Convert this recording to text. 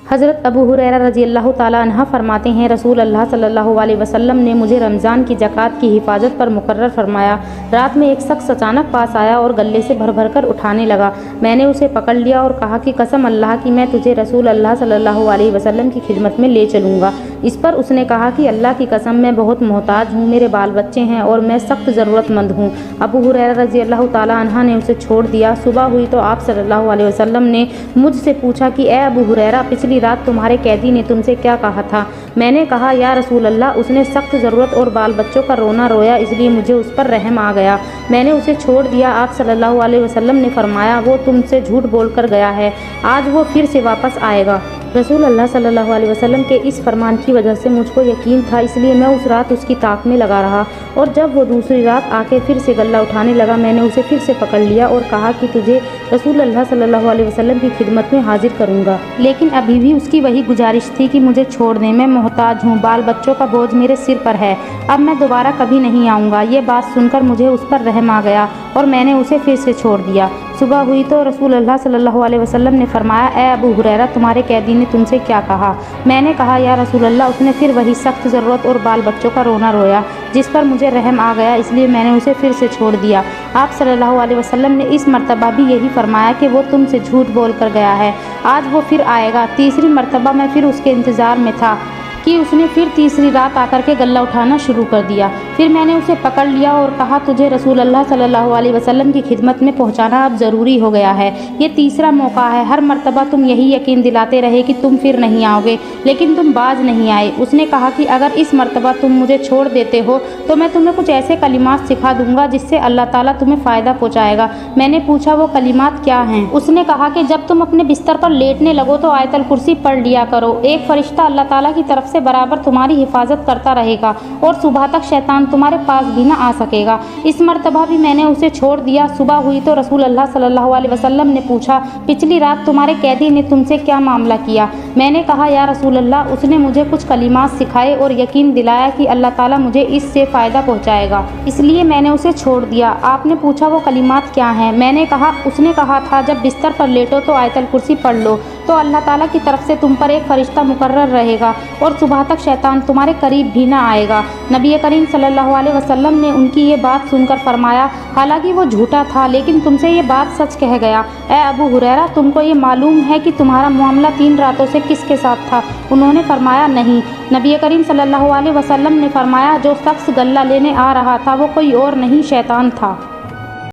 حضرت ابو ہریرہ رضی اللہ تعالیٰ عنہ فرماتے ہیں رسول اللہ صلی اللہ علیہ وسلم نے مجھے رمضان کی زکوٰۃ کی حفاظت پر مقرر فرمایا۔ رات میں ایک شخص اچانک پاس آیا اور گلے سے بھر بھر کر اٹھانے لگا۔ میں نے اسے پکڑ لیا اور کہا کہ قسم اللہ کی میں تجھے رسول اللہ صلی اللہ علیہ وسلم کی خدمت میں لے چلوں گا۔ اس پر اس نے کہا کہ اللہ کی قسم میں بہت محتاج ہوں، میرے بال بچے ہیں اور میں سخت ضرورت مند ہوں۔ ابو ہریرہ رضی اللہ تعالیٰ عنہ نے اسے چھوڑ دیا۔ صبح ہوئی تو آپ صلی اللہ علیہ وسلم نے مجھ سے پوچھا کہ اے ابو ہریرہ، پچھلی رات تمہارے قیدی نے تم سے کیا کہا تھا؟ میں نے کہا یا رسول اللہ، اس نے سخت ضرورت اور بال بچوں کا رونا رویا، اس لیے مجھے اس پر رحم آ گیا، میں نے اسے چھوڑ دیا۔ آپ صلی اللہ علیہ وسلم نے فرمایا وہ تم سے جھوٹ بول کر گیا ہے، آج وہ پھر سے واپس آئے گا۔ رسول اللہ صلی اللہ علیہ وسلم کے اس فرمان کی وجہ سے مجھ کو یقین تھا، اس لیے میں اس رات اس کی طاق میں لگا رہا، اور جب وہ دوسری رات آ کے پھر سے غلہ اٹھانے لگا، میں نے اسے پھر سے پکڑ لیا اور کہا کہ تجھے رسول اللہ صلی اللہ علیہ وسلم کی خدمت میں حاضر کروں گا، لیکن ابھی بھی اس کی وہی گزارش تھی کہ مجھے چھوڑ دیں، میں محتاج ہوں، بال بچوں کا بوجھ میرے سر پر ہے، اب میں دوبارہ کبھی نہیں آؤں گا۔ یہ بات سن کر مجھے اس پر رحم آ گیا اور میں نے اسے پھر سے چھوڑ دیا۔ صبح ہوئی تو رسول اللہ صلی اللہ علیہ وسلم نے فرمایا اے ابو ہریرہ، تمہارے قیدی نے تم سے کیا کہا؟ میں نے کہا یا رسول اللہ، اس نے پھر وہی سخت ضرورت اور بال بچوں کا رونا رویا، جس پر مجھے رحم آ گیا، اس لیے میں نے اسے پھر سے چھوڑ دیا۔ آپ صلی اللہ علیہ وسلم نے اس مرتبہ بھی یہی فرمایا کہ وہ تم سے جھوٹ بول کر گیا ہے، آج وہ پھر آئے گا۔ تیسری مرتبہ میں پھر اس کے انتظار میں تھا کہ اس نے پھر تیسری رات آ کر کے غلہ اٹھانا شروع کر دیا۔ پھر میں نے اسے پکڑ لیا اور کہا تجھے رسول اللہ صلی اللہ علیہ وسلم کی خدمت میں پہنچانا اب ضروری ہو گیا ہے، یہ تیسرا موقع ہے، ہر مرتبہ تم یہی یقین دلاتے رہے کہ تم پھر نہیں آؤ گے، لیکن تم باز نہیں آئے۔ اس نے کہا کہ اگر اس مرتبہ تم مجھے چھوڑ دیتے ہو تو میں تمہیں کچھ ایسے کلمات سکھا دوں گا جس سے اللہ تعالیٰ تمہیں فائدہ پہنچائے گا۔ میں نے پوچھا وہ کلمات کیا ہیں؟ اس نے کہا کہ جب تم اپنے بستر پر لیٹنے لگو تو آیت الکرسی پڑھ لیا کرو، ایک فرشتہ اللہ تعالیٰ کی طرف سے برابر تمہاری حفاظت کرتا رہے گا اور صبح تک شیطان تمہارے پاس بھی نہ آ سکے گا۔ اس مرتبہ بھی میں نے اسے چھوڑ دیا۔ صبح ہوئی تو رسول اللہ صلی اللہ علیہ وسلم نے پوچھا پچھلی رات تمہارے قیدی نے تم سے کیا معاملہ کیا؟ میں نے کہا یا رسول اللہ، اس نے مجھے کچھ کلمات سکھائے اور یقین دلایا کہ اللہ تعالیٰ مجھے اس سے فائدہ پہنچائے گا، اس لیے میں نے اسے چھوڑ دیا۔ آپ نے پوچھا وہ کلمات کیا ہیں؟ میں نے کہا اس نے کہا تھا جب بستر پر لیٹو تو آیت الکرسی پڑھ لو تو اللہ تعالیٰ کی طرف سے تم پر ایک فرشتہ مقرر رہے گا اور صبح تک شیطان تمہارے قریب بھی نہ آئے گا۔ نبی کریم صلی اللہ علیہ وسلم نے ان کی یہ بات سن کر فرمایا حالانکہ وہ جھوٹا تھا لیکن تم سے یہ بات سچ کہہ گیا۔ اے ابو ہریرہ، تم کو یہ معلوم ہے کہ تمہارا معاملہ 3 راتوں سے کس کے ساتھ تھا؟ انہوں نے فرمایا نہیں۔ نبی کریم صلی اللہ علیہ وسلم نے فرمایا جو شخص غلہ لینے آ رہا تھا وہ کوئی اور نہیں شیطان تھا۔